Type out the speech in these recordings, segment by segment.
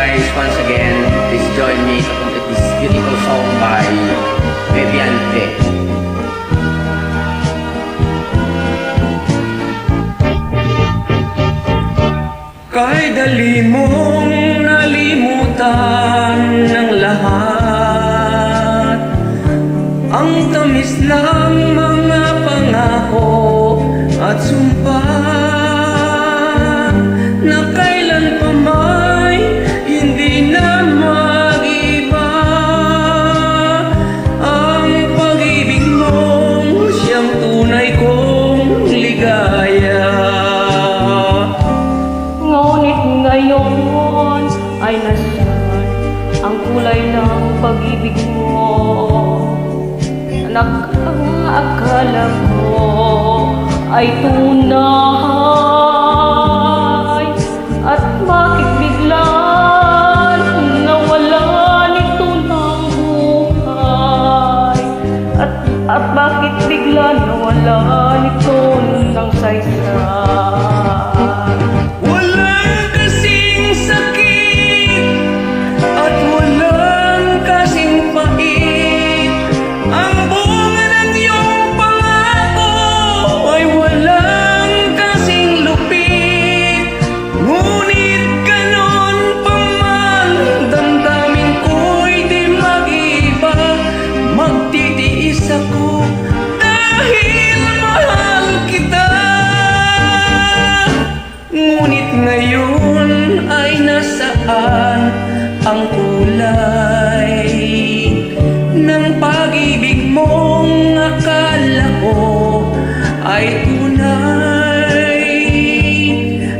guys, once again, please join me to complete this beautiful song by Viviante. Kahit dali mong nalimutan ng lahat, ang tamis ng mga pangako at sumpa na kailan pa may hindi na mag-iba. Ang pag-ibig mong siyang tunay kong ligaya. Ngunit ngayon ay nasaan ang kulay ng pag-ibig mo? Anak, ang akala ko ay tunay. At bakit bigla nawala nito ng buhay? At bakit bigla nawala nito ng saysay? Ako dahil mahal kita. Ngunit ngayon ay nasaan ang kulay ng pag-ibig mong akala ko ay tunay?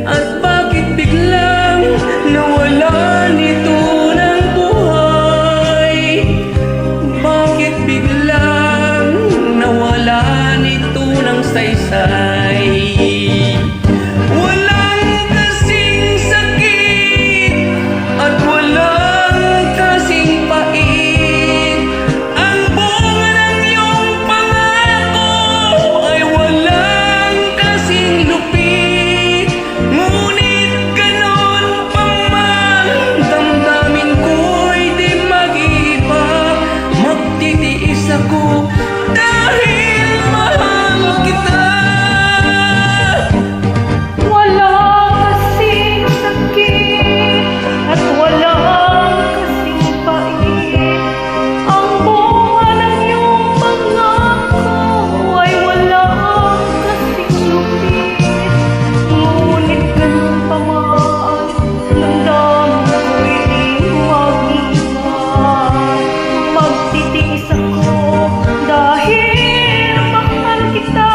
At bakit biglang nawala nito ng buhay? Bakit biglang nawala nito ng saysay? Walang kasing sakit at walang kasing pait. Ang bunga ng iyong pangako ay walang kasing lupit. Ngunit ganon pa man, damdamin ko'y di mag-iba. Magtitiis ako dahil mahal kita. Walang kasing sakit at walang kasing pait. Ang bunga ng iyong pangako ay walang kasing lupit. Ngunit ganun pa man, damdamin ko'y di mag-iwan. Magtitiis ako dahil mahal kita.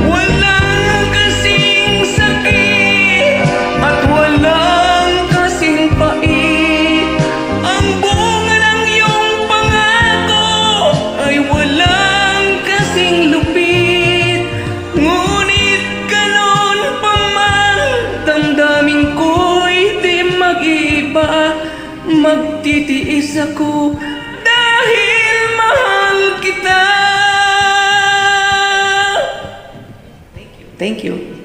Walang kasing sakit at walang kasing pait. Ang bunga ng iyong pangako ay walang kasing lupit. Ngunit ganon pa man, damdamin ko'y di mag-iba. Magtitiis ako dahil mahal kita. Thank you.